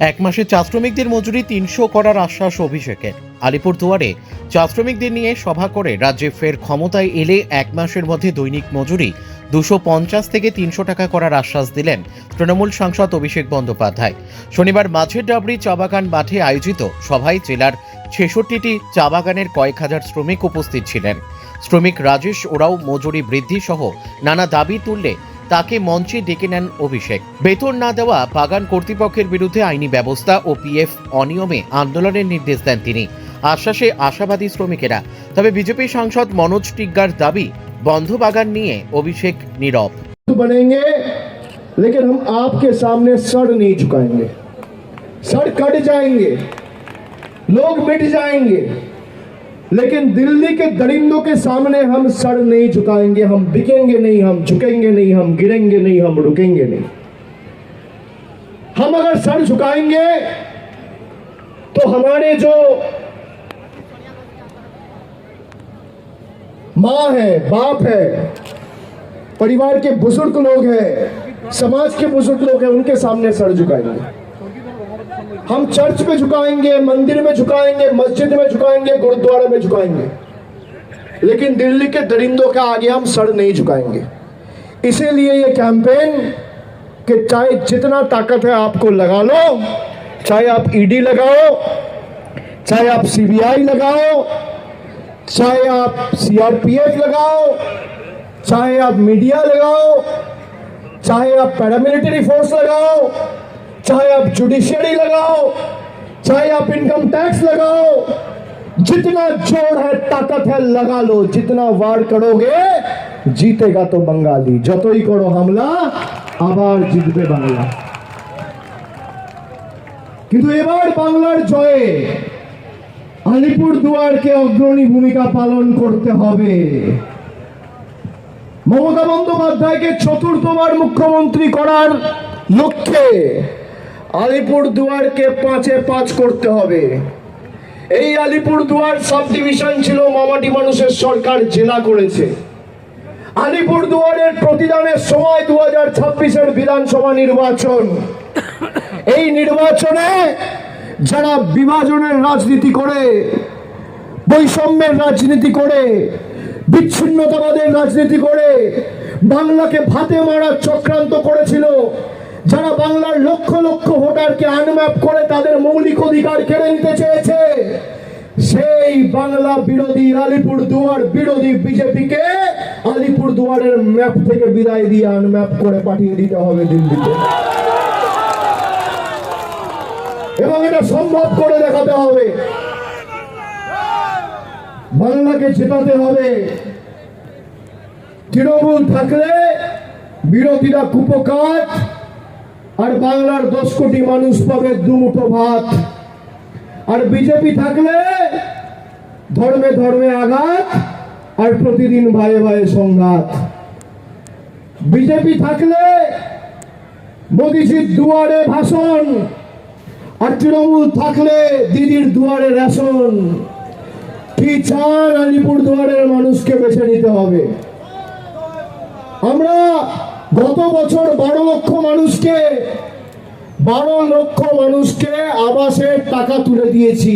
এক মাসে চা শ্রমিকদের মজুরি ৩০০ করার আশ্বাস অভিষেকের। আলিপুরদুয়ারে চা শ্রমিকদের নিয়ে সভা করে রাজ্যে ফের ক্ষমতায় এলে এক মাসের মধ্যে দৈনিক মজুরি ২৫০ থেকে ৩০০ টাকা করার আশ্বাস দিলেন তৃণমূল সাংসদ অভিষেক বন্দ্যোপাধ্যায়। শনিবার মাঝের ডাবরি চা বাগান মাঠে আয়োজিত সভায় জেলার ৬৬টি চা বাগানের কয়েক হাজার শ্রমিক উপস্থিত ছিলেন। শ্রমিক রাজেশ ওরাও মজুরি বৃদ্ধি সহ নানা দাবি তুললে তাকে মঞ্চে ডেকে নেন অভিষেক। বেতন না দেওয়া বাগান কর্তৃপক্ষের বিরুদ্ধে আইনি ব্যবস্থা ও পিএফ অনিয়মে আন্দোলনের নির্দেশ দেন তিনি। আশ্বাসে আশাবাদী শ্রমিকেরা। তবে বিজেপি সাংসদ মনোজ টিগ্গার দাবি, বন্ধ বাগান নিয়ে অভিষেক নীরব। बनेंगे लेकिन हम आपके सामने सड़ नहीं झुकाएंगे। सड़ कट जाएंगे, लोग मिट जाएंगे, लेकिन दिल्ली के दरिंदों के सामने हम सड़ नहीं झुकाएंगे। हम बिकेंगे नहीं, हम झुकेंगे नहीं, हम गिरेंगे नहीं, हम रुकेंगे नहीं। हम अगर सड़ झुकाएंगे तो हमारे जो माँ है, बाप है, परिवार के बुजुर्ग लोग हैं, समाज के बुजुर्ग लोग हैं, उनके सामने सर झुकाएंगे। हम चर्च में झुकाएंगे, मंदिर में झुकाएंगे, मस्जिद में झुकाएंगे, गुरुद्वारा में झुकाएंगे, लेकिन दिल्ली के दरिंदों के आगे हम सर नहीं झुकाएंगे। इसीलिए ये कैंपेन कि चाहे जितना ताकत है आपको लगा लो, चाहे आप ईडी लगाओ, चाहे आप सीबीआई लगाओ, चाहे आप सीआरपीएफ लगाओ, चाहे आप मीडिया लगाओ, चाहे आप पैरामिलिट्री फोर्स लगाओ, चाहे आप जुडिशियरी लगाओ, चाहे आप इनकम टैक्स लगाओ, जितना जोर है, ताकत है, लगा लो। जितना वार करोगे जीतेगा तो बंगाली, যতই করো হামলা আবার জিতবে বাংলা। কিন্তু এবার বাংলার জয়ে আলিপুরদুয়ারকে অগ্রণী ভূমিকা পালন করতে হবে। মমতা বন্দ্যোপাধ্যায়কে চতুর্থবার মুখ্যমন্ত্রী করার লক্ষ্যে আলিপুরদুয়ারকে ৫-এ ৫ করতে হবে। এই আলিপুরদুয়ার সাব ডিভিশন ছিল, মামাটি মানুষের সরকার জেলা করেছে। আলিপুরদুয়ারের প্রতিদানের সময় ২০২৬-এর বিধানসভা নির্বাচন। এই নির্বাচনে যারা বিভাজনের রাজনীতি করে, বৈষম্যের রাজনীতি করে, বিচ্ছিন্নতাবাদের রাজনীতি করে, বাংলাকে ভাতে মারার চক্রান্ত করেছিল, যারা বাংলার লক্ষ লক্ষ ভোটারকে আনম্যাপ করে তাদের মৌলিক অধিকার কেড়ে নিতে চেয়েছে, সেই বাংলা বিরোধী, আলিপুরদুয়ার বিরোধী বিজেপিকে আলিপুরদুয়ারের ম্যাপ থেকে বিদায় দিয়ে আনম্যাপ করে পাঠিয়ে দিতে হবে দিল্লিতে, এবং এটা সম্ভব করে দেখাতে হবে। বাংলাকে জেতাতে হবে। তৃণমূল থাকলে বিরোধীরা কুপোকাত, আর বাংলার ১০ কোটি মানুষ পাবে দুমুঠো ভাত। আর বিজেপি থাকলে ধর্মে ধর্মে আঘাত, আর প্রতিদিন ভাইয়ে ভাইয়ে সংঘাত। বিজেপি থাকলে মোদিজির দুয়ারে ভাষণ, আর তৃণমূল থাকলে দিদির দুয়ারে রেশন। কি চান? আলিপুরদুয়ারের মানুষকে বেছে নিতে হবে। আমরা গত বছর ১২ লক্ষ মানুষকে আবাসের টাকা তুলে দিয়েছি।